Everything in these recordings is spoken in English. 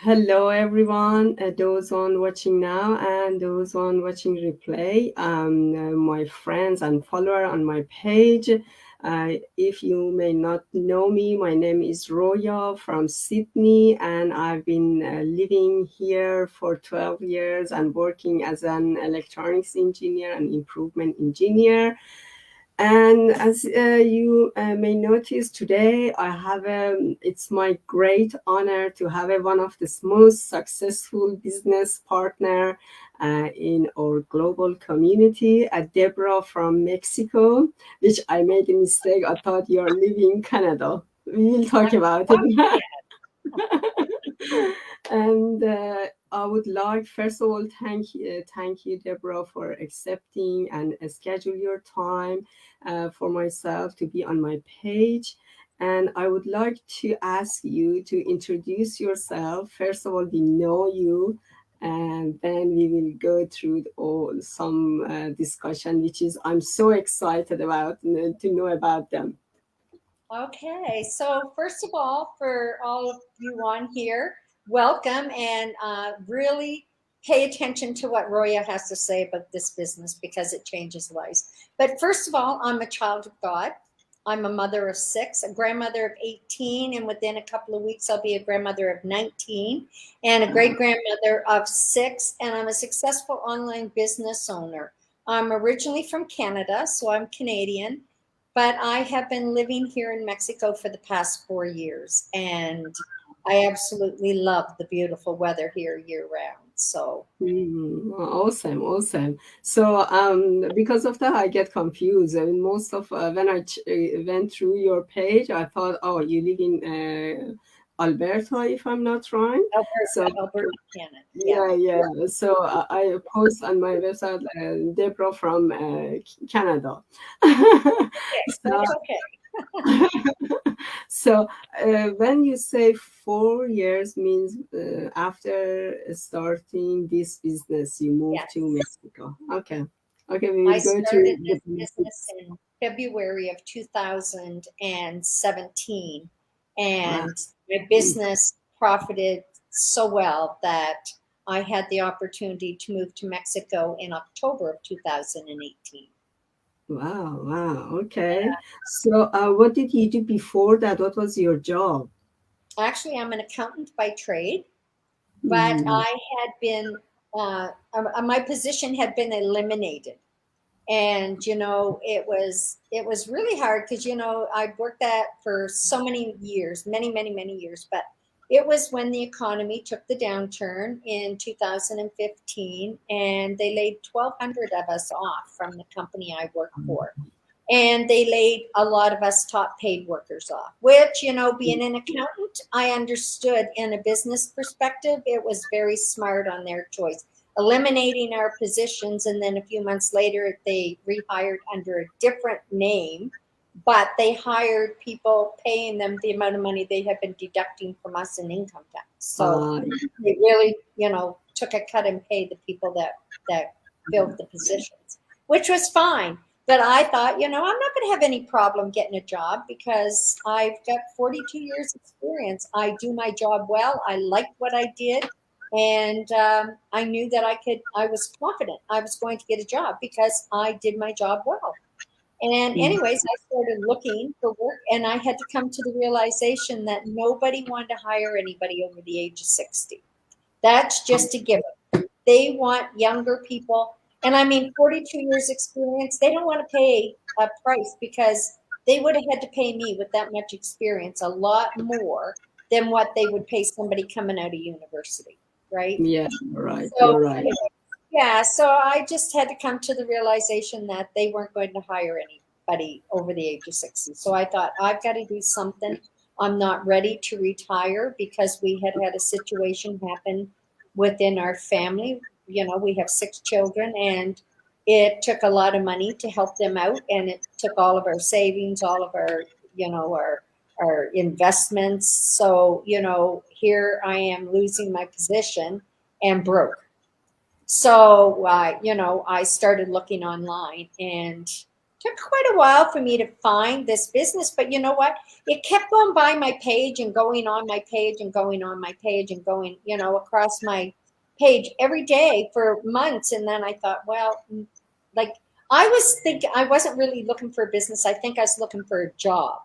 Hello, everyone. Those on watching now and those on watching replay. My friends and follower on my page. If you may not know me, my name is Roya from Sydney, and I've been living here for 12 years and working as an electronics engineer and improvement engineer. And as you may notice today, it's my great honor to have one of the most successful business partner in our global community, Deborah from Mexico, which I made a mistake. I thought you're living in Canada. We will talk I'm about from it. Canada. And I would like, first of all, thank you, Deborah, for accepting and schedule your time for myself to be on my page. And I would like to ask you to introduce yourself. First of all, we know you, and then we will go through all some discussion, which is I'm so excited about to know about them. Okay, so first of all, for all of you on here, welcome and really pay attention to what Roya has to say about this business because it changes lives. But first of all, I'm a child of God. I'm a mother of six, a grandmother of 18, and within a couple of weeks, I'll be a grandmother of 19 and a great grandmother of six. And I'm a successful online business owner. I'm originally from Canada, so I'm Canadian, but I have been living here in Mexico for the past 4 years, and I absolutely love the beautiful weather here year round. So, Awesome, awesome. So, because of that, I get confused. I mean, most of when went through your page, I thought, oh, you live in Alberta, if I'm not wrong. So, Alberta, Canada. Yeah. yeah, yeah. So I post on my website, Deborah from Canada. Okay, So, that's okay. so when you say 4 years means after starting this business, you moved to Yes. Mexico. Okay. Okay, we I will go through started the this business benefits. in February of 2017, Wow. and my Mm. business profited so well that I had the opportunity to move to Mexico in October of 2018. Wow, wow. Okay. So what did you do before that? What was your job? Actually, I'm an accountant by trade, but Mm. I had been, my position had been eliminated. And it was really hard because I'd worked that for so many years, many years. But it was when the economy took the downturn in 2015, and they laid 1,200 of us off from the company I worked for, and they laid a lot of us top paid workers off, which, being an accountant, I understood in a business perspective it was very smart on their choice, eliminating our positions, and then a few months later they rehired under a different name, but they hired people paying them the amount of money they had been deducting from us in income tax. So Uh, they really, took a cut and paid the people that filled the positions, which was fine. But I thought, I'm not going to have any problem getting a job because I've got 42 years experience. I do my job well. I liked what I did. And I knew that I was confident I was going to get a job because I did my job well. And anyways, I started looking for work, and I had to come to the realization that nobody wanted to hire anybody over the age of 60. That's just a given. They want younger people. And I mean, 42 years experience, they don't want to pay a price because they would have had to pay me with that much experience a lot more than what they would pay somebody coming out of university, right? yeah, right. So, You're right. yeah, so I just had to come to the realization that they weren't going to hire anybody over the age of 60. So I thought, I've got to do something. I'm not ready to retire because we had had a situation happen within our family. We have six children, and it took a lot of money to help them out, and it took all of our savings, all of our, our investments. So, here I am losing my position and broke. So, I started looking online and Took quite a while for me to find this business, but you know what? It kept going by my page and going on my page and going on my page and going, across my page every day for months. And then I thought, well, like I was thinking, I wasn't really looking for a business. I think I was looking for a job,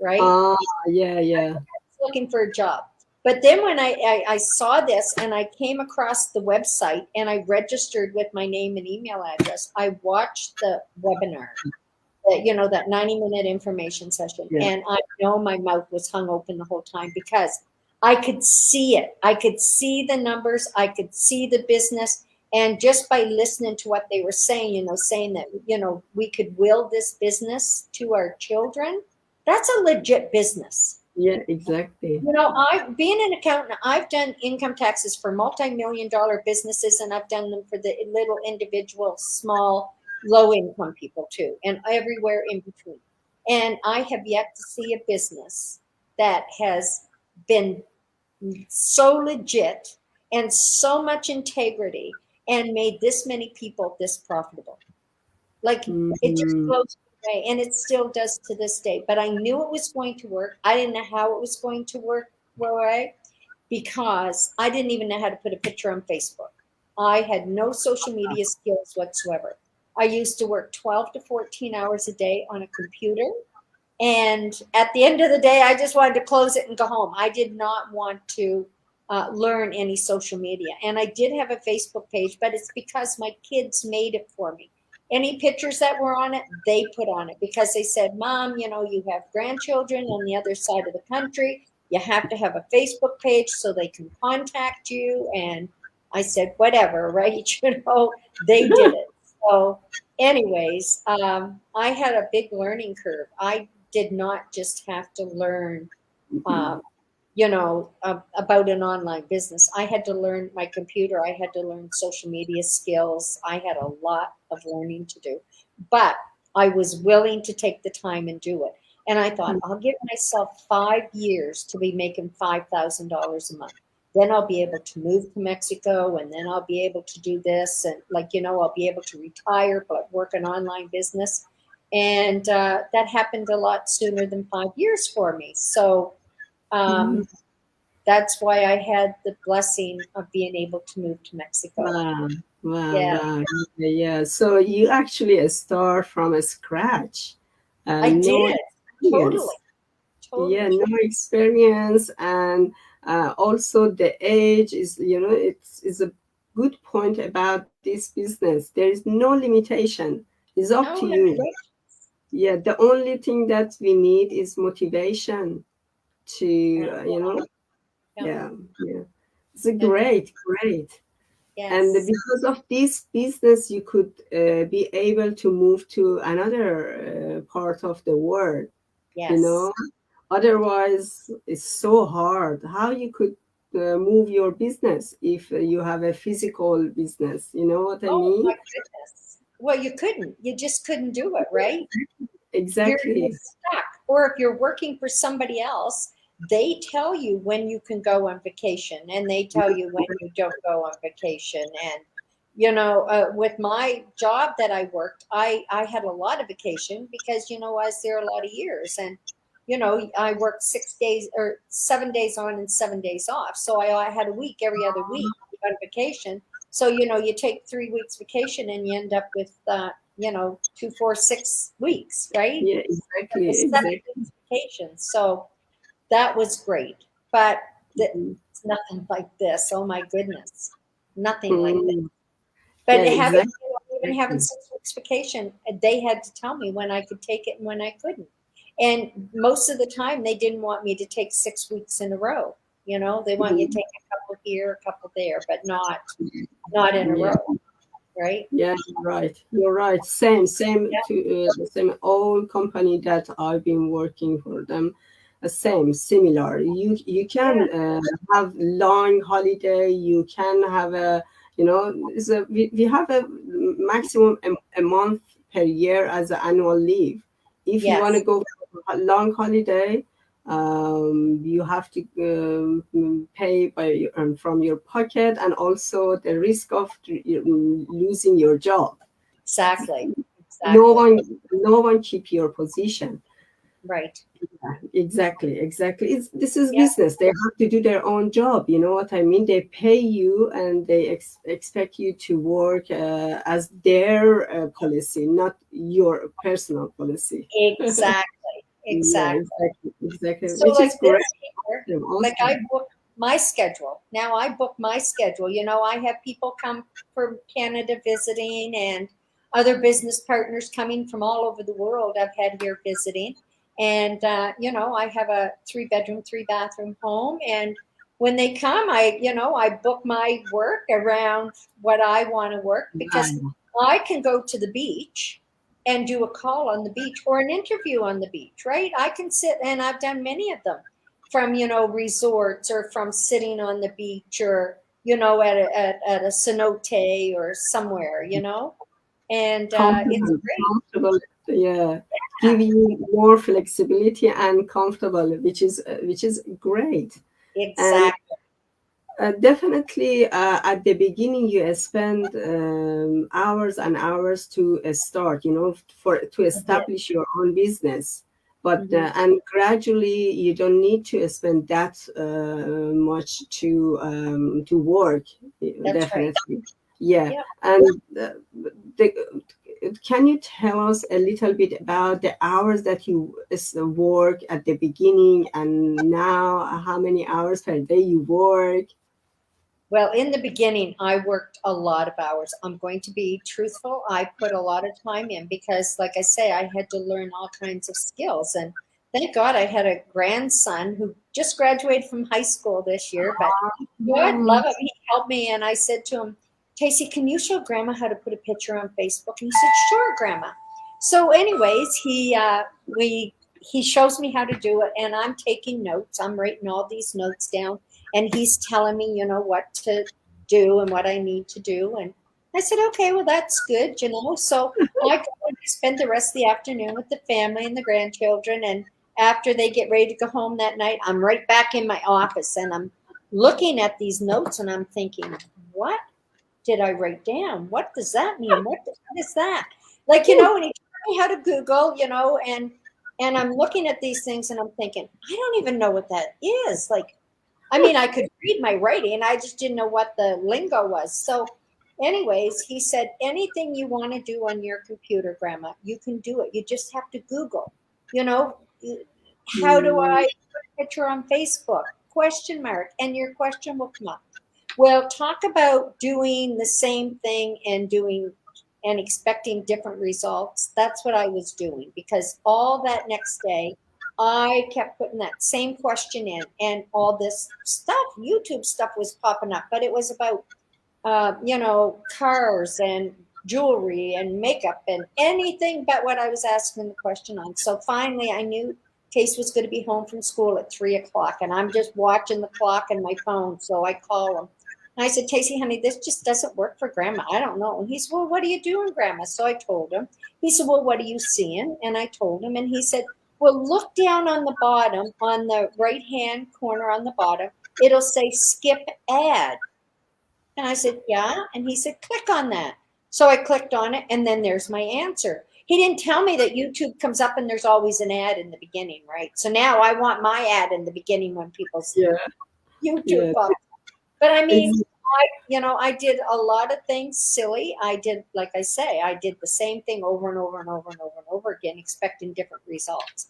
right? Ah, yeah, yeah. Looking for a job. But then when I saw this and I came across the website and I registered with my name and email address, I watched the webinar, that 90-minute information session. Yeah. And I know my mouth was hung open the whole time because I could see it. I could see the numbers. I could see the business. And just by listening to what they were saying, saying that, we could will this business to our children, that's a legit business. Yeah, exactly. I've been an accountant. I've done income taxes for multi-million-dollar businesses, and I've done them for the little individual, small, low-income people too, and everywhere in between. And I have yet to see a business that has been so legit and so much integrity and made this many people this profitable. Like it just Mhm. blows me away, and it still does to this day. But I knew it was going to work. I didn't know how it was going to work, right? Because I didn't even know how to put a picture on Facebook. I had no social media skills whatsoever. I used to work 12 to 14 hours a day on a computer. And at the end of the day, I just wanted to close it and go home. I did not want to learn any social media. And I did have a Facebook page, but it's because my kids made it for me. Any pictures that were on it, they put on it because they said, Mom, you have grandchildren on the other side of the country. You have to have a Facebook page so they can contact you. And I said, whatever, right? They did it. So, anyways, I had a big learning curve. I did not just have to learn, um, about an online business. I had to learn my computer. I had to learn social media skills. I had a lot of learning to do, but I was willing to take the time and do it. And I thought, I'll give myself 5 years to be making $5,000 a month. Then I'll be able to move to Mexico, and then I'll be able to do this. And I'll be able to retire, but work an online business. And that happened a lot sooner than 5 years for me. So Mhm. um, that's why I had the blessing of being able to move to Mexico. Wow, wow, Yeah, wow. Yeah, yeah. So you actually start from scratch. I No did. Totally, experience. Yeah, totally. no experience, and also the age is, it's is a good point about this business. There is no limitation. It's up to No you. limitation. Yeah, the only thing that we need is motivation to, Yeah, yeah, yeah, yeah. It's a agree. great, great. And Yes. because of this business, you could be able to move to another part of the world, you Yes. know. Otherwise, it's so hard. How you could move your business if you have a physical business? You know what I Oh mean? my goodness. Well, you couldn't. You just couldn't do it, right? You're Exactly. stuck. Or if you're working for somebody else, they tell you when you can go on vacation and they tell you when you don't go on vacation. And, with my job that I worked, I had a lot of vacation because, I was there a lot of years. And, I worked 6 days or 7 days on and 7 days off. So I had a week every other week on vacation. So, you take 3 weeks vacation and you end up with, 2, 4, 6 weeks, right? Yeah, Like a exactly, 7 weeks exactly. vacation. So that was great. But Mhm. it's nothing like this. Oh my goodness. Nothing like this. Mm. But Yeah, exactly, even having exactly. 6 weeks vacation, they had to tell me when I could take it and when I couldn't. And most of the time, they didn't want me to take 6 weeks in a row. They want you to Mhm. take a couple here, a couple there, but not in a Yeah. row, right? Yeah, you're right. You're right. Same Yeah, to the same old company that I've been working for them. Same, similar. You yeah, can have long holiday. You can have we have a maximum a month per year as an annual leave. If you want to yes, go for a long holiday, you have to pay from your pocket, and also the risk of losing your job. exactly, no Exactly. one, no one keep your position. Right. Exactly. This is Yeah, business. They have to do their own job. You know what I mean? They pay you and they expect you to work as their policy, not your personal policy. exactly. Yeah, Exactly. exactly. So Which like is great. this year, Awesome, like I awesome. book my schedule. Now I book my schedule. I have people come from Canada visiting and other business partners coming from all over the world I've had here visiting. And, I have a 3 bedroom, 3 bathroom home. And when they come, I book my work around what I want to work because Wow. I can go to the beach and do a call on the beach or an interview on the beach, right? I can sit, and I've done many of them from, resorts or from sitting on the beach or, at a cenote or somewhere, and it's Comfortable, great. comfortable. Yeah, Yeah, give you more flexibility and comfortable, which is great. And exactly. definitely, at the beginning, you spend hours and hours to start, for to I did. establish your own business. But Hmm. and gradually, you don't need to spend that much to work. That's right. Definitely, yeah. Yep. And the, can you tell us a little bit about the hours that you work at the beginning and now? How many hours per day you work? Well, in the beginning, I worked a lot of hours. I'm going to be truthful. I put a lot of time in because, like I say, I had to learn all kinds of skills. And thank God I had a grandson who just graduated from high school this year. But God love him, he helped me. And I said to him, Casey, can you show Grandma how to put a picture on Facebook? And he said, Sure, Grandma. So, anyways, he shows me how to do it, and I'm taking notes. I'm writing all these notes down, and he's telling me, what to do and what I need to do. And I said, okay, well, that's good. So I go and spend the rest of the afternoon with the family and the grandchildren. And after they get ready to go home that night, I'm right back in my office and I'm looking at these notes and I'm thinking, what did I write down? What does that mean? What is that? Like, and he taught me how to Google, and I'm looking at these things and I'm thinking, I don't even know what that is. Like, I mean, I could read my writing, I just didn't know what the lingo was. So, anyways, he said, anything you want to do on your computer, Grandma, you can do it. You just have to Google, you know, how do Mm, I put a picture on Facebook? Question mark, and your question will come up. Well, talk about doing the same thing and doing and expecting different results. That's what I was doing because all that next day, I kept putting that same question in, and all this stuff, YouTube stuff was popping up, but it was about, cars and jewelry and makeup and anything but what I was asking the question on. So finally, I knew Case was going to be home from school at 3 o'clock, and I'm just watching the clock and my phone. So I call him. And I said, Casey, honey, this just doesn't work for Grandma. I don't know. And he said, well, what are you doing, Grandma? So I told him. He said, well, what are you seeing? And I told him. And he said, well, look down on the bottom, on the right hand corner on the bottom. It'll say skip ad. And I said, yeah. And he said, click on that. So I clicked on it, and then there's my answer. He didn't tell me that YouTube comes up and there's always an ad in the beginning, right? So now I want my ad in the beginning when people's yeah, YouTube yeah. pops. But I mean, Ex- I did a lot of things silly. I did, like I say, I did the same thing over and over and over and over and over again, expecting different results.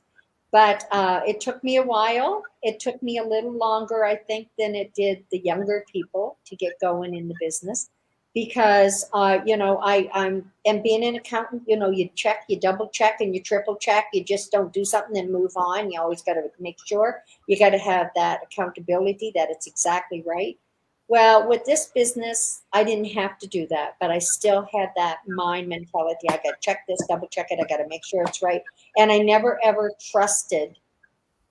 But it took me a while. It took me a little longer, I think, than it did the younger people to get going in the business because, I'm and being an accountant, you check, you double check, and you triple check. You just don't do something and move on. You always got to make sure you got to have that accountability that it's exactly right. Well, with this business, I didn't have to do that, but I still had that mind mentality. I got to check this, double check it. I got to make sure it's right. And I never ever trusted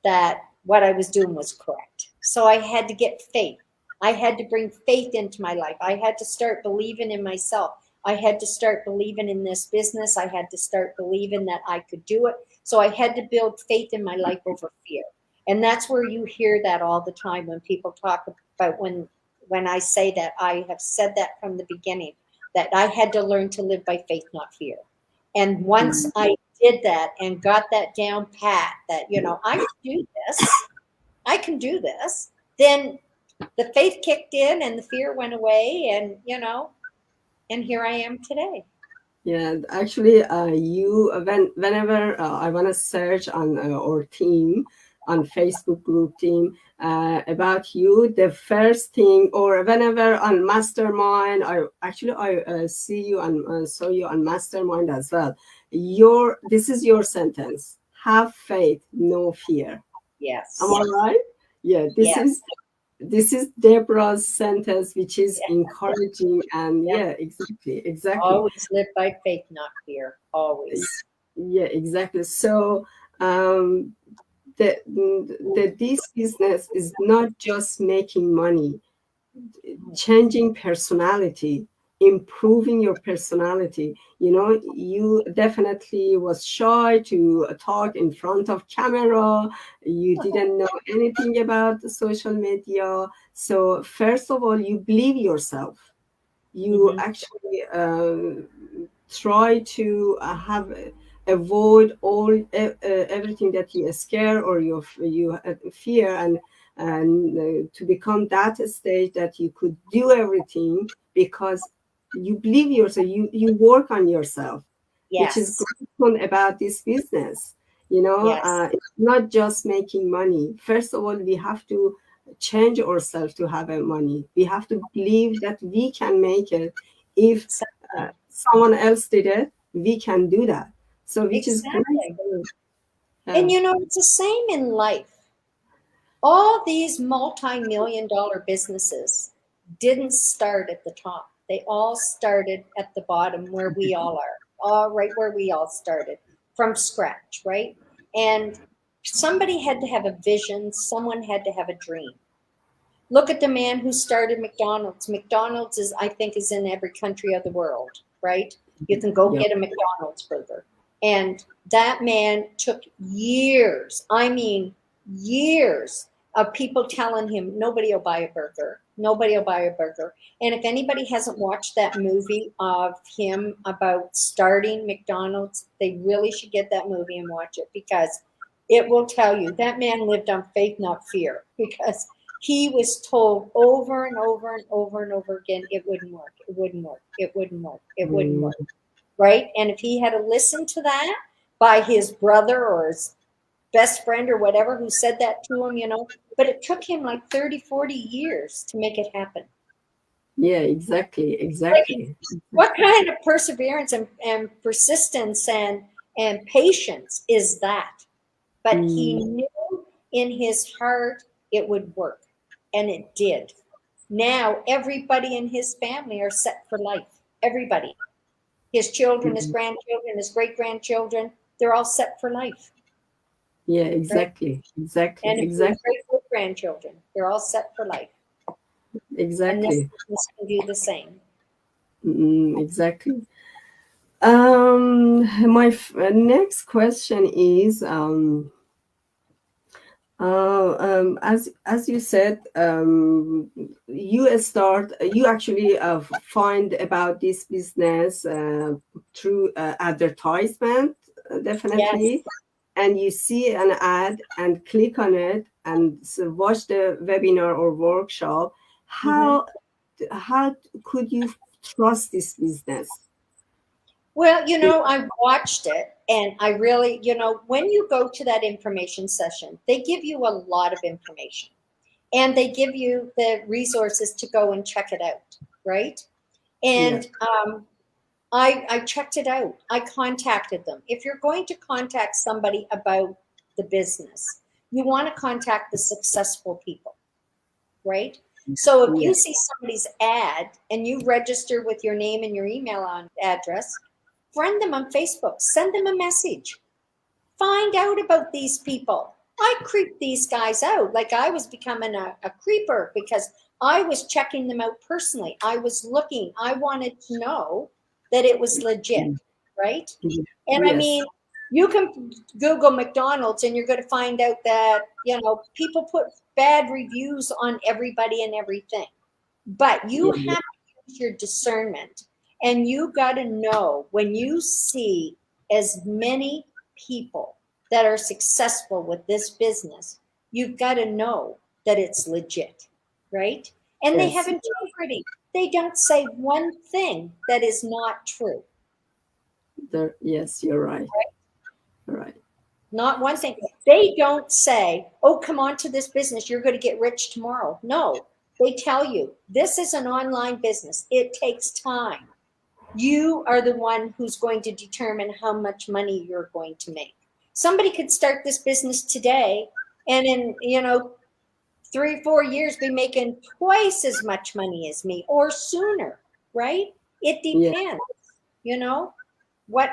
that what I was doing was correct. So I had to get faith. I had to bring faith into my life. I had to start believing in myself. I had to start believing in this business. I had to start believing that I could do it. So I had to build faith in my life over fear. And that's where you hear that all the time when people talk about when I say that. I have said that from the beginning, that I had to learn to live by faith, not fear. And once I did that and got that down pat, that, I can do this, I can do this, then the faith kicked in and the fear went away. And, and here I am today. Yeah, actually, whenever I want to search on our team, on Facebook group team, about you, the first thing, or whenever on Mastermind, I see you and saw you on Mastermind as well. This is your sentence: have faith, no fear. Am Yes. I right? Yeah, Yes. this is Deborah's sentence, which is Yeah. encouraging, and Yeah. yeah, exactly. Always live by faith, not fear. Always. Yeah, exactly. So um, this business is not just making money, changing personality, improving your personality. You definitely was shy to talk in front of camera. You didn't know anything about the social media. So first of all, you believe yourself. You Mm-hmm. actually try to avoid everything that you scare or you fear, and to become that stage that you could do everything because you believe yourself, you work on yourself, which is Yes. great one about this business. Yes. It's not just making money. First of all, we have to change ourselves to have a money. We have to believe that we can make it. If Exactly. someone else did it, we can do that. So, which is great. Exactly. Yeah. And it's the same in life. All these multi-million-dollar businesses didn't start at the top. They all started at the bottom where we all are, all right where we all started from scratch, right? And somebody had to have a vision, someone had to have a dream. Look at the man who started McDonald's. McDonald's I think, is in every country of the world, right? You can go Yep. get a McDonald's burger. And that man took years, I mean, years of people telling him, nobody will buy a burger. Nobody will buy a burger. And if anybody hasn't watched that movie of him about starting McDonald's, they really should get that movie and watch it, because it will tell you that man lived on faith, not fear, because he was told over and over and over and over again, it wouldn't work, it wouldn't work, it wouldn't work, it wouldn't Mm, work, right? And if he had to listen to that by his brother or his best friend or whatever who said that to him, but it took him like 30, 40 years to make it happen. yeah, exactly, Like, exactly. what kind of perseverance and persistence and patience is that? But he Mm, knew in his heart it would work, and it did. Now everybody in his family are set for life. Everybody. His children, his mm, grandchildren, his great grandchildren, they're all set for life, yeah, right? exactly, exactly, And if his exactly, great grandchildren, they're all set for life. And this exactly. business can do the same. Exactly. My next question is, as you said, you actually find about this business through advertisement, Yes. definitely, and you see an ad and click on it and watch the webinar or workshop. Mm-hmm. How could you trust this business? Well, I watched it, and I really, when you go to that information session, they give you a lot of information, and they give you the resources to go and check it out, right? Yeah. And I checked it out. I contacted them. If you're going to contact somebody about the business, you want to contact the successful people, right? So if Yeah. you see somebody's ad and you register with your name and your email address, friend them on Facebook, send them a message, find out about these people. I creeped these guys out. Like, I was becoming a creeper because I was checking them out personally. I was looking, I wanted to know that it was legit, right? And I Yes. mean, you can Google McDonald's and you're going to find out that, people put bad reviews on everybody and everything. But you Yeah. have to use your discernment, and you got to know when you see as many people that are successful with this business, you've got to know that it's legit, right? And they have Yes. integrity. They don't say one thing that is not true. Yes, you're right. Right. Not one thing. They don't say, oh, come on to this business. You're going to get rich tomorrow. No, they tell you this is an online business. It takes time. You are the one who's going to determine how much money you're going to make. Somebody could start this business today and in, 3 or 4 years be making twice as much money as me or sooner, right? It Yeah. depends, you know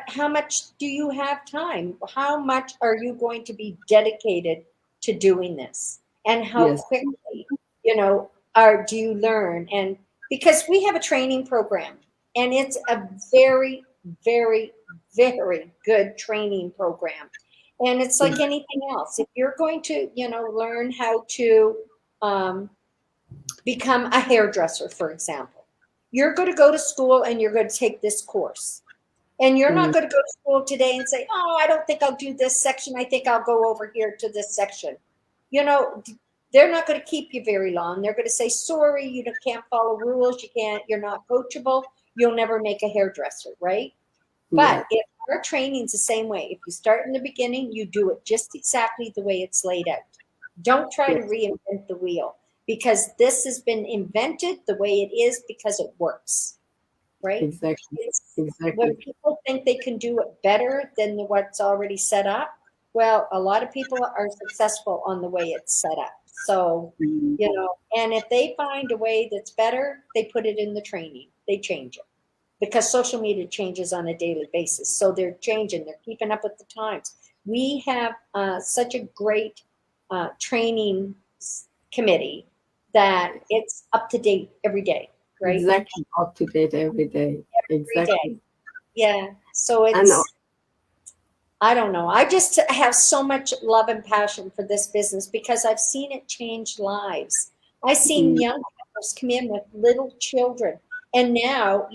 how much do you have time? How much are you going to be dedicated to doing this? And how Yes. quickly, do you learn? And because we have a training program, and it's a very, very, very good training program. And it's like anything else. If you're going to, learn how to um, become a hairdresser, for example, you're going to go to school and you're going to take this course, and you're not Mm, going to go to school today and say, oh, I don't think I'll do this section. I think I'll go over here to this section. You know, they're not going to keep you very long. They're going to say, sorry, you can't follow rules. You're not coachable. You'll never make a hairdresser, right? yeah. But if our training's the same way, if you start in the beginning, you do it just exactly the way it's laid out. Don't try to Yes. reinvent the wheel, because this has been invented the way it is because it works, right? Exactly. It's when Exactly. people think they can do it better than what's already set up. Well, a lot of people are successful on the way it's set up. So, Mm, and if they find a way that's better, they put it in the training. They change it because social media changes on a daily basis. So they're changing, they're keeping up with the times. We have such a great training committee that it's up to date every day, right? exactly. Up to date every day. Every day. Exactly. Yeah. So And I don't know. I just have so much love and passion for this business because I've seen it change lives. I've seen mm, young couples come in with little children, and now,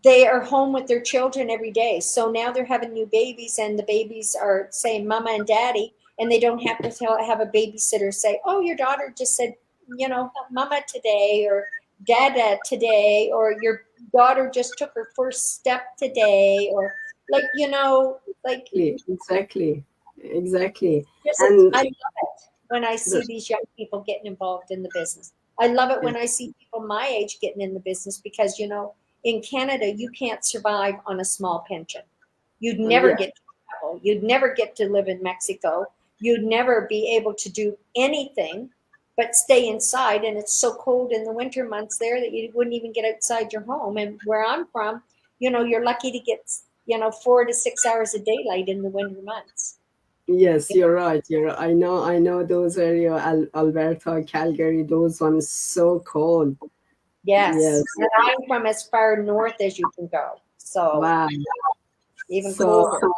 they are home with their children every day. So now they're having new babies, and the babies are saying mama and daddy, and they don't have to have a babysitter say, oh, your daughter just said, mama today, or dada today, or your daughter just took her first step today, or like, like exactly. Exactly. just, And I love it when I see the, these young people getting involved in the business. I love it yes, when I see people my age getting in the business because, in Canada, you can't survive on a small pension. You'd never yeah. get to travel. You'd never get to live in Mexico. You'd never be able to do anything but stay inside. And it's so cold in the winter months there that you wouldn't even get outside your home. And where I'm from, you're lucky to get, 4 to 6 hours of daylight in the winter months. Yes, you're right. I know those area, Alberta, Calgary, those ones so cold. Yes. Yes. And I'm from as far north as you can go. So Wow. even So colder.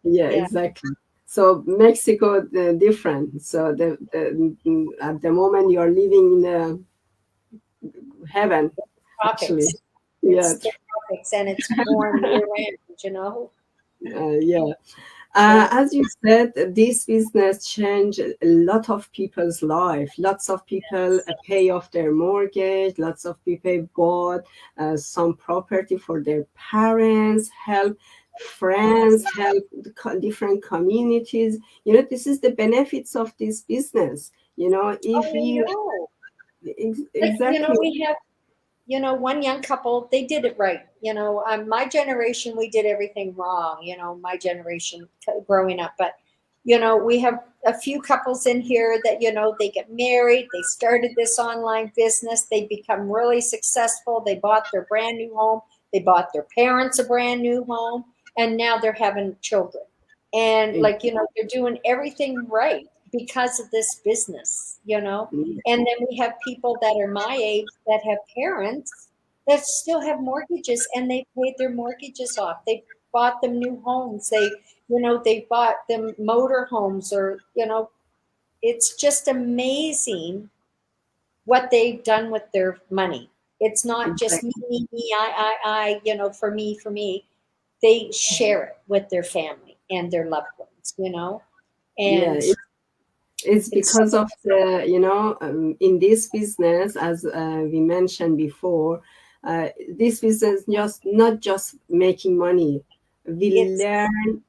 yeah, Yeah. exactly. So Mexico, different. So at the moment you're living in heaven, actually. Tropics. Yeah. It's the tropics and it's warm year round. Yeah. Yeah. As you said, this business changed a lot of people's life. Lots of people Yes. pay off their mortgage. Lots of people bought some property for their parents, help friends, help the different communities. This is the benefits of this business. Oh, If I you know. Like, exactly. we have, one young couple, they did it right. My generation, we did everything wrong, my generation growing up. But, we have a few couples in here that, they get married, they started this online business, they become really successful, they bought their brand new home, they bought their parents a brand new home, and now they're having children. And like, they're doing everything right because of this business. And then we have people that are my age that have parents that still have mortgages, and they paid their mortgages off. They bought them new homes. They bought them motor homes, or, it's just amazing what they've done with their money. It's not just me, Exactly. me, me, I, for me, for me. they share it with their family and their loved ones, you know, Yeah, and it's it's so because of the, in this business, as we mentioned before, this business just not just making money. We it's learn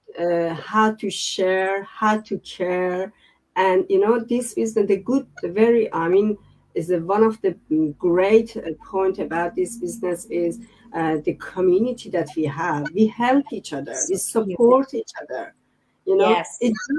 how to share, how to care, and this business, the good, the very, I mean, is one of the great point about this business is the community that we have. We help each other, we music. support each other. Yes. It's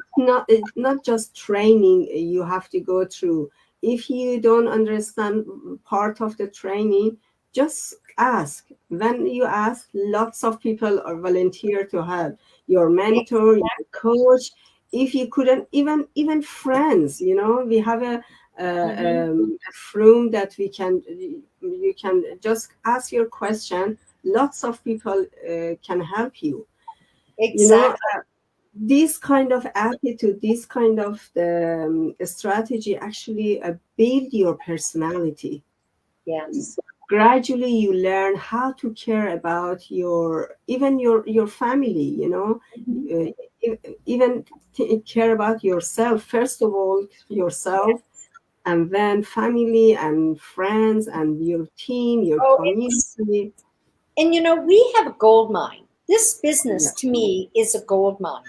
not just training you have to go through. If you don't understand part of the training, just ask. When you ask, lots of people are volunteer to help. Your mentor, your coach, if you couldn't, even friends, we have Mm-hmm. a room that we can, you can just ask your question. Lots of people can help you. you know Exactly. this kind of attitude, this kind of strategy actually build your personality. Yes. Gradually, you learn how to care about your family. Mhm. uh, even care about yourself. First of all, yourself, and then family and friends and your team, your Oh, it's, community. and you know, we have a gold mine. This Yeah, business to me is a gold mine.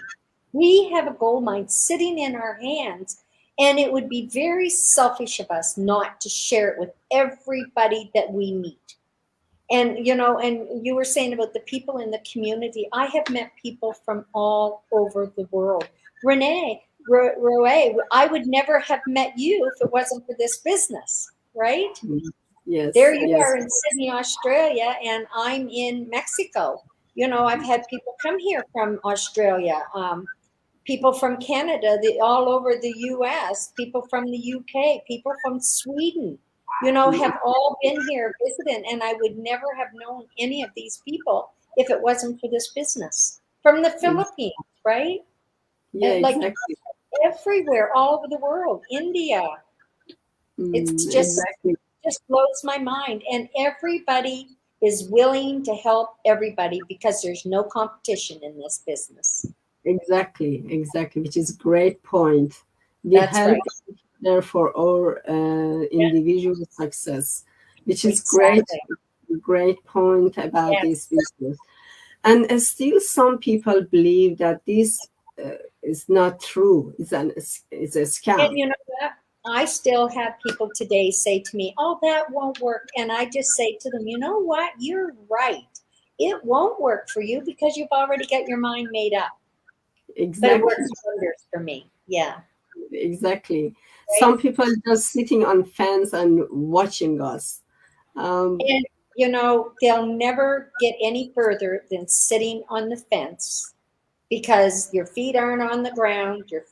We have a gold mine sitting in our hands, and it would be very selfish of us not to share it with everybody that we meet. And you know, and you were saying about the people in the community. I have met people from all over the world. Renee, Roe, I would never have met you if it wasn't for this business, right? There yes, you yes. are in Sydney, Australia, and I'm in Mexico. You know, I've had people come here from Australia, people from Canada, all over the US, people from the UK, people from Sweden, you know, have all been here visiting. And I would never have known any of these people if it wasn't for this business. From the Ex- Philippines, right? yeah, And like exactly. everywhere, all over the world, India. It's Exactly. just blows my mind. And everybody is willing to help everybody because there's no competition in this business. Exactly, which is great point. We That's help right. there for our Yeah, individual success, which is exactly. great point about this Yes. business. And still, some people believe that this is not true. It's a And scam. you know what? I still have people today say to me, "Oh, that won't work." And I just say to them, "You know what? You're right. It won't work for you because you've already got your mind made up." But it Exactly, works wonders for me. Yeah. exactly. Some Right. people just sitting on fence and watching us. Um, And you know, they'll never get any further than sitting on the fence because your feet aren't on the ground, your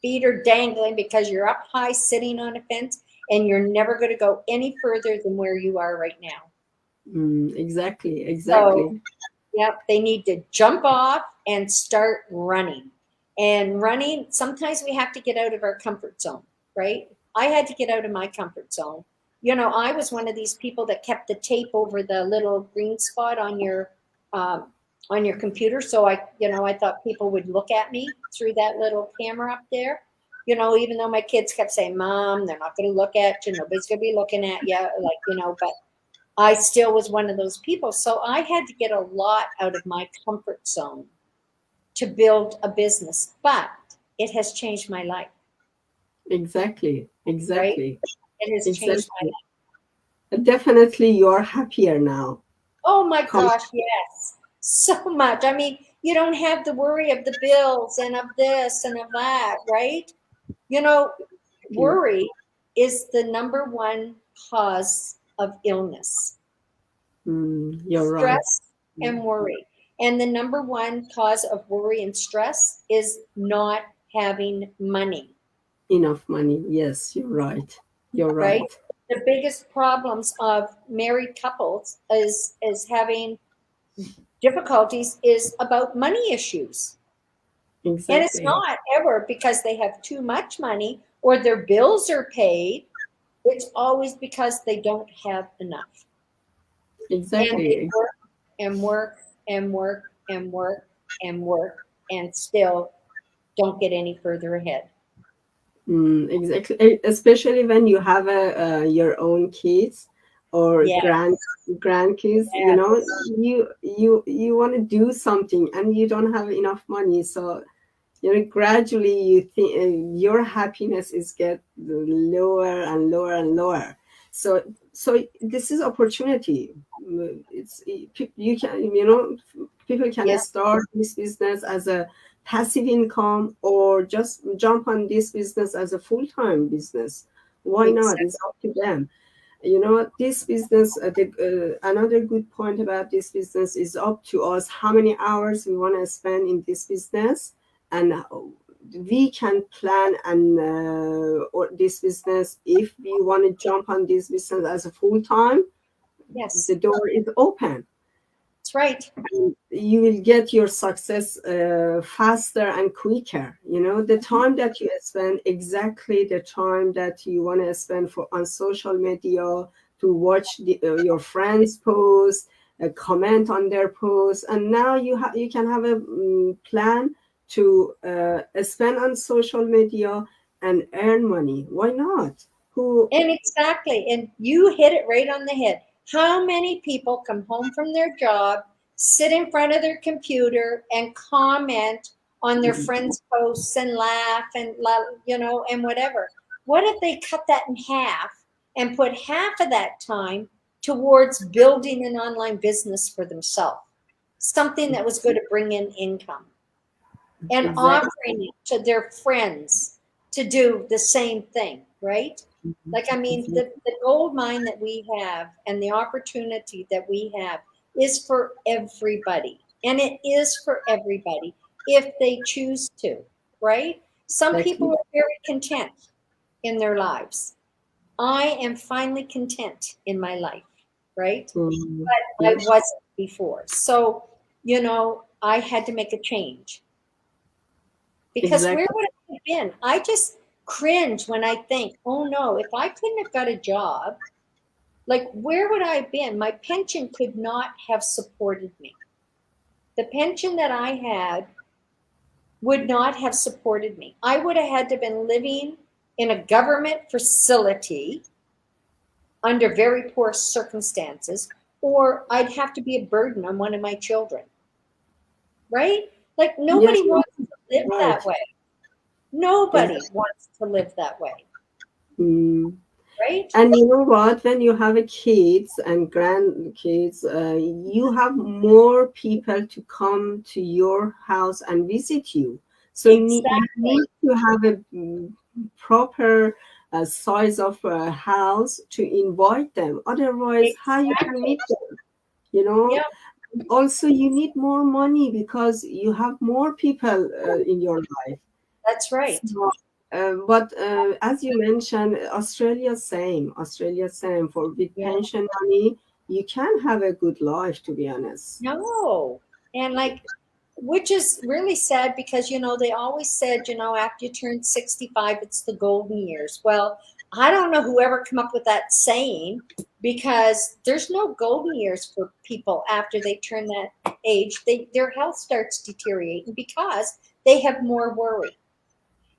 feet are dangling because you're up high sitting on a fence, and you're never going to go any further than where you are right now. exactly, So, exactly. yeah, they need to jump off and start running. And running, sometimes we have to get out of our comfort zone, right? I had to get out of my comfort zone. You know, I was one of these people that kept the tape over the little green spot um, on your computer. So I thought people would look at me through that little camera up there. You know, even though my kids kept saying, "Mom, they're not going to look at you. Nobody's going to be looking at you." Like, but I still was one of those people. So I had to get a lot out of my comfort zone to build a business, but it has changed my life, Exactly, right? exactly, It has changed my exactly. life. Definitely, you're happier now. Oh my Come, gosh, yes. So much. I mean, you don't have the worry of the bills and of this and of that, right? You know, worry is the number one cause of illness. you're right. Stress and worry. And the number one cause of worry and stress is not having money, Enough money. Yes, you're right. You're right? right. The biggest problems of married couples is having difficulties is about money issues. And it's Exactly. not ever because they have too much money or their bills are paid. It's always because they don't have enough. And they Exactly. work and work and work. and work and work and still don't get any further ahead. Exactly. Especially when you have your own kids or Yeah, grandkids, yes, you want to do something and you don't have enough money. So gradually you think your happiness is get lower and lower and lower. So this is opportunity. It's you can people can yeah, start this business as a passive income or just jump on this business as a full-time business. Why not? exactly. It's up to them. This business, another good point about this business is up to us how many hours we want to spend in this business, and we can plan and or this business. If we want to jump on this business as a full time, the Yes, door is open. that's right. You will get your success faster and quicker. The Mhm. time that you spend, exactly the time that you want to spend for on social media to watch your friends post, comment on their posts, and now you can have a plan to spend on social media and earn money. Why not? Who And exactly. And you hit it right on the head. How many people come home from their job, sit in front of their computer, and comment on their friends' posts and laugh and, and whatever? What if they cut that in half and put half of that time towards building an online business for themselves? Something that was going to bring in income and exactly offering it to their friends to do the same thing, right? Like, I mean, the gold mine that we have and the opportunity that we have is for everybody. And it is for everybody if they choose to, right? Some people exactly. are very content in their lives. I am finally content in my life, right? But I Yeah, wasn't before. So, I had to make a change because where exactly. would I have been? I just cringe when I think, oh no, if I couldn't have got a job, like where would I have been? My pension could not have supported me. The pension that I had would not have supported me. I would have had to have been living in a government facility under very poor circumstances, or I'd have to be a burden on one of my children, right? Like Yes, nobody wants to live right. that way. Nobody Exactly. wants to live that way, Mm. right? And you know what? When you have a kids and grandkids, you have more people to come to your house and visit you. So you Exactly. need to have a proper size of house to invite them. Otherwise, how you can Exactly. meet them? You know. Yeah, Also, you need more money because you have more people in your life. that's right. So, but as you mentioned, Australia same for with Yeah. pension money, you can have a good life, to be honest. No. And like, which is really sad because, they always said, after you turn 65, it's the golden years. Well, I don't know whoever come up with that saying because there's no golden years for people after they turn that age. Their health starts deteriorating because they have more worry.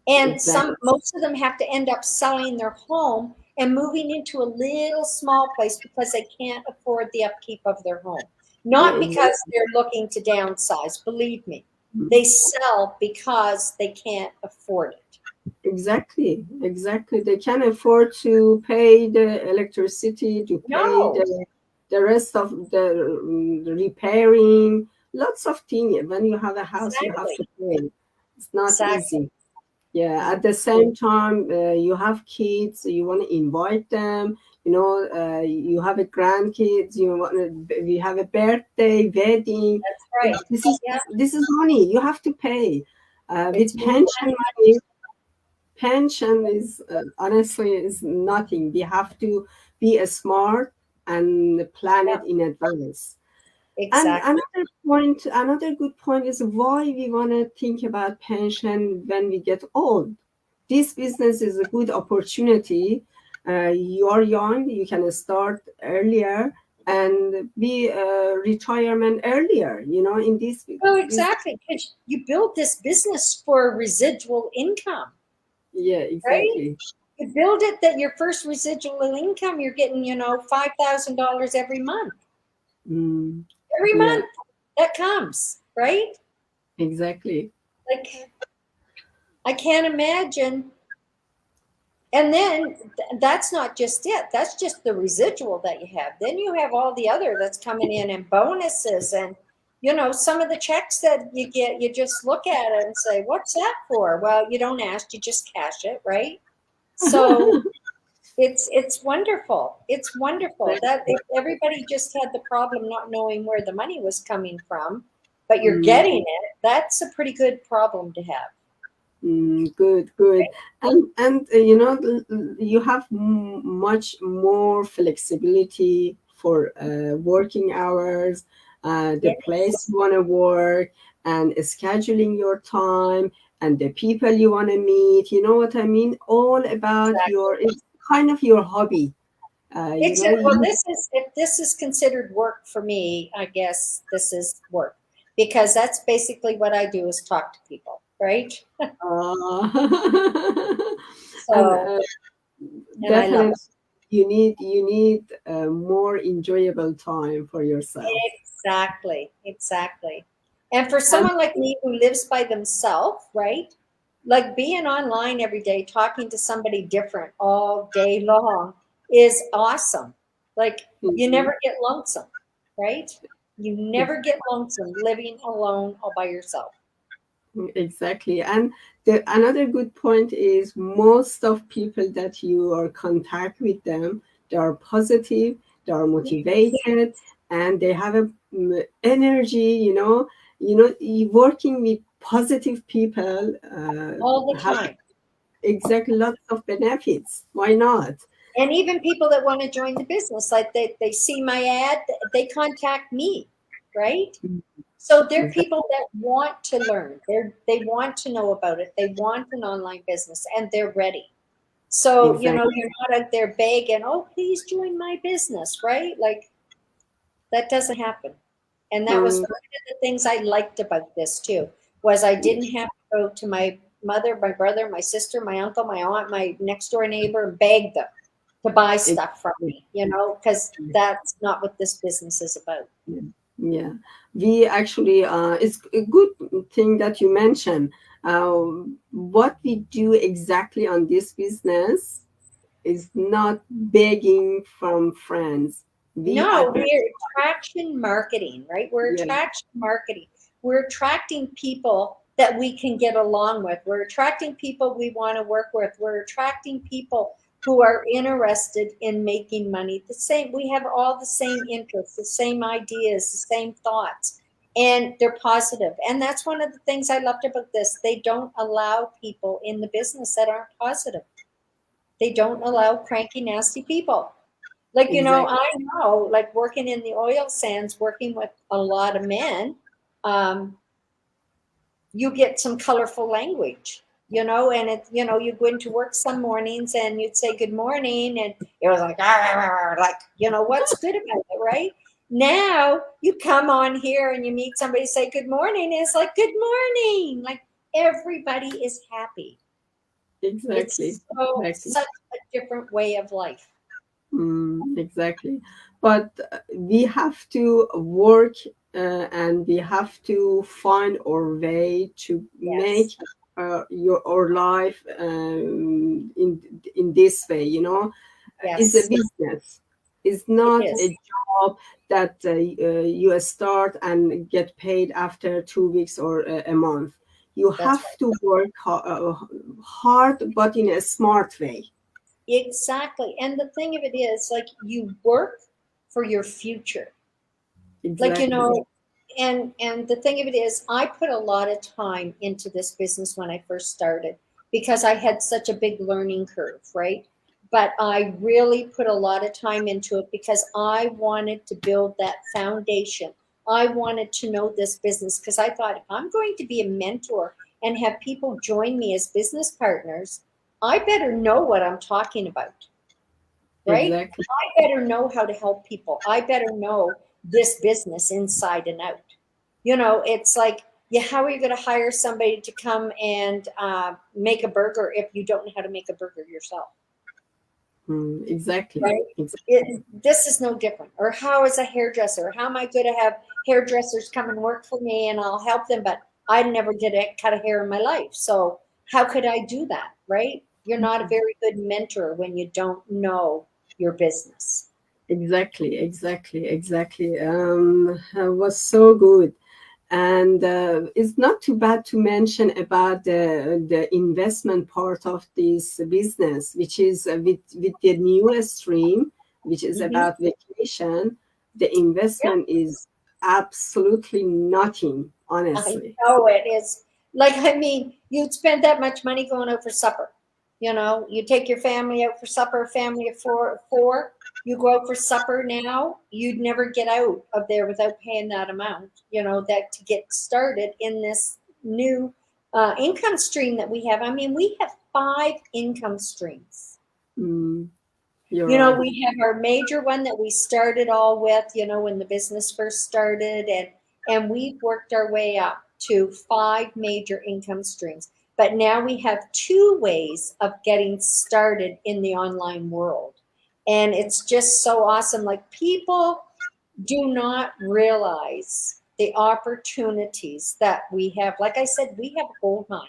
And Exactly. most of them have to end up selling their home and moving into a little small place because they can't afford the upkeep of their home. Yeah, Not because they're looking to downsize, believe me. They sell because they can't afford it. exactly. They can afford to pay the electricity, to pay No, the rest of the repairing, lots of things. When you have a house, you have exactly. to pay. It's not Exactly. easy. Yeah, at Mhm. the same time, you have kids, you want to invite them, you have a grandkids, we have a birthday, wedding. That's right. This is Yeah, this is money you have to pay. it's With more money. pension is honestly is nothing. We have to be smart and plan Yeah, it in advance. And exactly. another good point is why we want to think about pension when we get old. This business is a good opportunity. You are young, you can start earlier, and be retirement earlier, in this Oh, business. exactly. Because you build this business for residual income, Yeah, right? exactly. You build it that your first residual income, you're getting, $5,000 every month. Mm, Every yeah, month that comes, right? exactly. Like, I can't imagine. And then that's not just it. That's just the residual that you have. Then you have all the other that's coming in and bonuses and some of the checks that you get, you just look at it and say, "What's that for?" Well, you don't ask, you just cash it, right? So it's wonderful. It's wonderful that if everybody just had the problem not knowing where the money was coming from, but you're Mm, getting it, that's a pretty good problem to have. good, good. And you have much more flexibility for working hours, the place Yes, you want to work, and scheduling your time, and the people you want to meet. You know what I mean? All about exactly. it's kind of your hobby. Well, You, if this is considered work for me, I guess this is work because that's basically what I do is talk to people, right? uh, and So, and I love definitely, it. you need more enjoyable time for yourself. Exactly, exactly. And for And someone like me who lives by themselves, right? Like being online every day, talking to somebody different all day long is awesome. Like you mhm, never get lonesome, right? You never get lonesome living alone all by yourself. exactly. And another good point is most of people that you are contact with them, they are positive, they are Yes, motivated, and they have a energy. Working with positive people all the have time. exactly lots of benefits. Why not? And even people that want to join the business, like they see my ad, they contact me, right? So they're Exactly. people that want to learn. They want to know about it. They want an online business and they're ready. So, Exactly. you're not out there begging, "Oh, please join my business," right? Like that doesn't happen. And that was Um, one of the things I liked about this too, was I didn't have to go to my mother, my brother, my sister, my uncle, my aunt, my next door neighbor and beg them to buy stuff from exactly. me, because that's not what this business is about. Yeah. Yeah. We actually, it's a good thing that you mentioned. What we do exactly on this business is not begging from friends. We No, advertise. we're attraction marketing, right? We're Yeah, attraction marketing. We're attracting people that we can get along with. We're attracting people we want to work with. We're attracting people who are interested in making money. The same, we have all the same interests, the same ideas, the same thoughts, and they're positive. And that's one of the things I loved about this. They don't allow people in the business that aren't positive. They don't allow cranky, nasty people. Like, exactly. I know, like working in the oil sands, working with a lot of men, um, you get some colorful language, and you go into work some mornings and you'd say good morning, and it was like, "Ah, ah, ah," like, what's good about it, right? Now you come on here and you meet somebody, say good morning, and it's like, good morning. Like everybody is happy. Exactly. It's so Exactly. such a different way of life. Exactly. But we have to work and we have to find our way to make Yes, our life in this way. It's a yes, business. It's it not a is. job that you start and get paid after 2 weeks or a month. You That's have to work hard, but in a smart way. Exactly. And the thing of it is, like, you work for your future. Like, Exactly. and the thing of it is, I put a lot of time into this business when I first started because I had such a big learning curve, right? But I really put a lot of time into it because I wanted to build that foundation. I wanted to know this business because I thought if I'm going to be a mentor and have people join me as business partners, I better know what I'm talking about. right? Exactly. I better know how to help people. I better know this business inside and out. It's like, yeah, how are you going to hire somebody to come and make a burger if you don't know how to make a burger yourself? Exactly. Right? Exactly. This is no different. Or how is a hairdresser? How am I going to have hairdressers come and work for me and I'll help them? But I never did a cut a hair in my life. So how could I do that? Right? You're not a very good mentor when you don't know your business. Exactly. Exactly. Exactly. Was so good. And it's not too bad to mention about the investment part of this business, which is with the new stream, which is Hmm. about vacation. The Yeah, investment is absolutely nothing, I honestly. know it is. Like, I mean, you'd spend that much money going out for supper. You take your family out for supper, family of four. You go out for supper now, you'd never get out of there without paying that amount, that to get started in this new income stream that we have. I mean, we have 5 income streams. Mm, you're right. We have our major one that we started all with, when the business first started, and we've worked our way up to 5 major income streams. But now we have 2 ways of getting started in the online world. And it's just so awesome. Like, people do not realize the opportunities that we have. Like I said, we have a gold mine.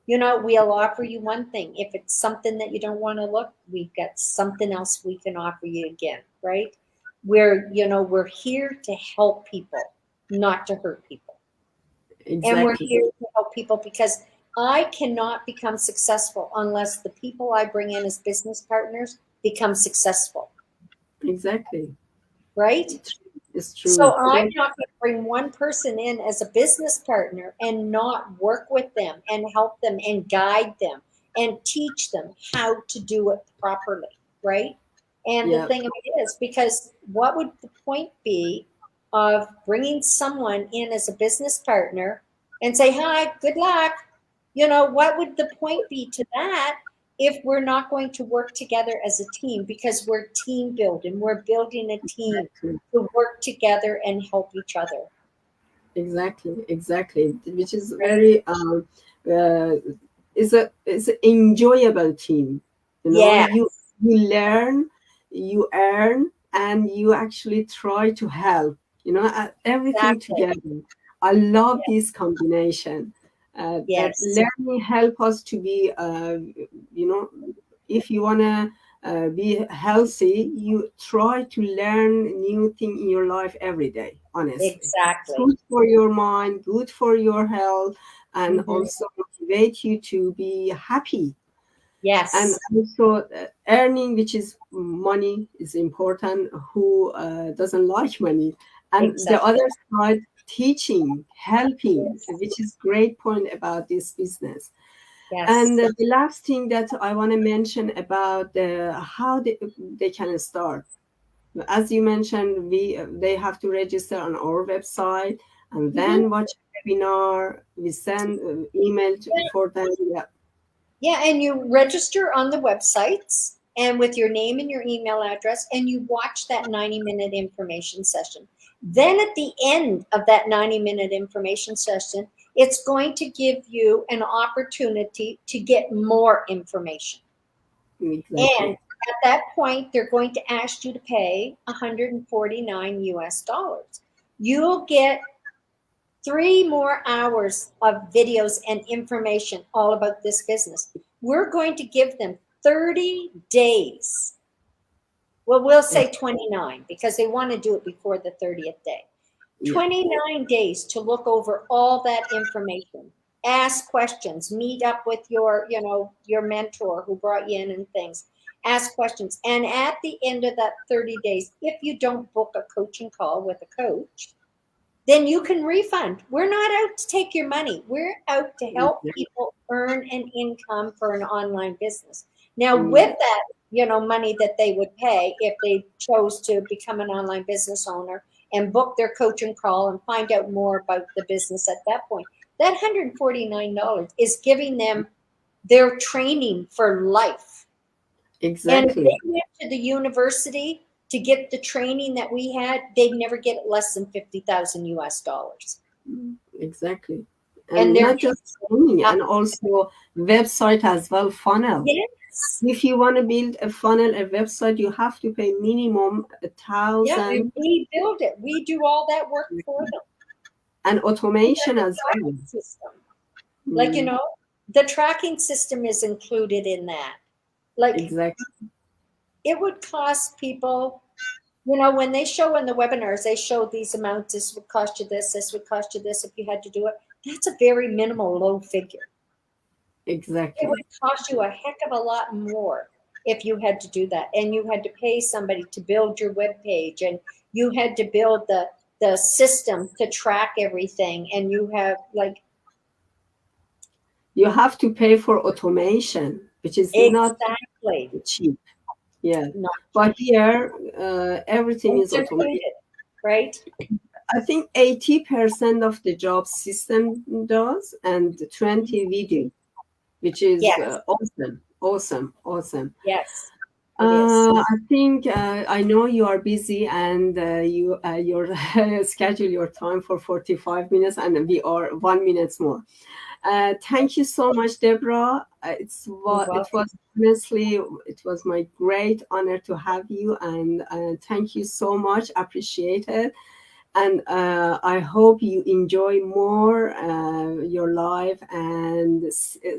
We'll offer you one thing. If it's something that you don't want to look, we've got something else we can offer you again, right? We're here to help people, not to hurt people. And we're Exactly. here to help people because I cannot become successful unless the people I bring in as business partners become successful, Exactly. right? It's So true. I'm not going to bring one person in as a business partner and not work with them and help them and guide them and teach them how to do it properly, right? And the Yeah. thing of it is, because what would the point be of bringing someone in as a business partner and say, hi, good luck? What would the point be to that if we're not going to work together as a team? Because we're team building, we're building a team Exactly. to work together and help each other. Exactly. Exactly. Which is Right? very uh, is an enjoyable team. You Yes, learn, you earn, and you actually try to help. Everything exactly. together. I love this combination. That Yes, learning help us to be, you know, if you wanna be healthy, you try to learn new thing in your life every day. Honestly, it's exactly. good for your mind, good for your health, and Hmm. also motivate you to be happy. And Yes, also earning, which is money, is important. Who doesn't like money? And the exactly. other side, teaching, helping, Yes, which is great point about this business. And yes. the last thing that I want to mention about how they can start. As you mentioned, they have to register on our website and Hmm. then watch a webinar. We send email for them. Yeah. Yeah, and you register on the websites and with your name and your email address, and you watch that 90-minute information session. Then at the end of that 90-minute information session, it's going to give you an opportunity to get more information. And Exactly. at that point, they're going to ask you to pay 149 US dollars. You'll get 3 more hours of videos and information all about this business. We're going to give them 30 days. Well, we'll say 29 because they want to do it before the 30th day. Yeah. 29 days to look over all that information, ask questions, meet up with your mentor who brought you in and things, ask questions. And at the end of that 30 days, if you don't book a coaching call with a coach, then you can refund. We're not out to take your money. We're out to help Exactly. people earn an income for an online business. Now, Yeah. with that, money that they would pay if they chose to become an online business owner and book their coaching call and find out more about the business at that point, that $149 is giving them their training for life. And if Exactly. they went to the university to get the training that we had, they'd never get less than 50,000 US dollars. Exactly. And And they're not just, just training, uh, and also website as well, funnel. yes. If you want to build a funnel, a website, you have to pay minimum a Yeah, thousand, and we build it. We do all that work for them. and We automation have a as well. tracking system. Like, Mm, the tracking system is included in that. Like, exactly. it would cost people, when they show in the webinars, they show these amounts. This would cost you this would cost you this if you had to do it. That's a very minimal low figure. It Exactly. would cost you a heck of a lot more if you had to do that. And you had to pay somebody to build your web page, and you had to build the system to track everything. And you have like You have to pay for automation, which is not exactly cheap. Yeah. not But here, everything it's is automated. included, right? I think 80% of the job system does, and 20 video, which is Yes, awesome, awesome, awesome. yes, it is. I think I know you are busy, and your schedule your time for 45 minutes, and we are 1 minute more. Thank you so much, Deborah. You're It welcome. was honestly, it was my great honor to have you, and thank you so much. Appreciate it. And I hope you enjoy more your life, and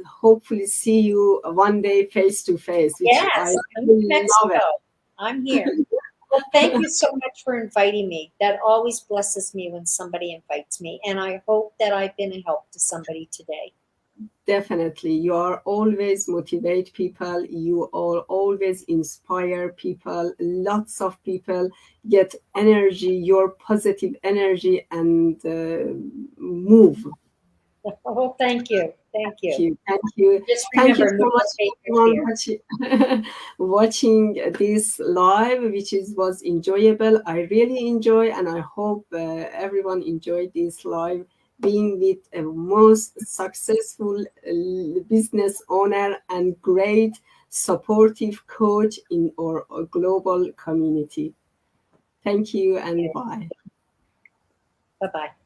hopefully see you one day face to face, which I Yes, come to really love Mexico. I'm here. Well, thank you so much for inviting me. That always blesses me when somebody invites me, and I hope that I've been a help to somebody today. Definitely. You are always motivate people. You are always inspire people. Lots of people get energy, your positive energy, and move. Oh, thank you. Thank Thank you. you. Thank you. Just Thank you remember, so no much, fake your everyone, fear. watching this live, which was enjoyable. I really enjoy, and I hope everyone enjoyed this live, being with a most successful business owner and great supportive coach in our global community. Thank you, and bye. Bye bye.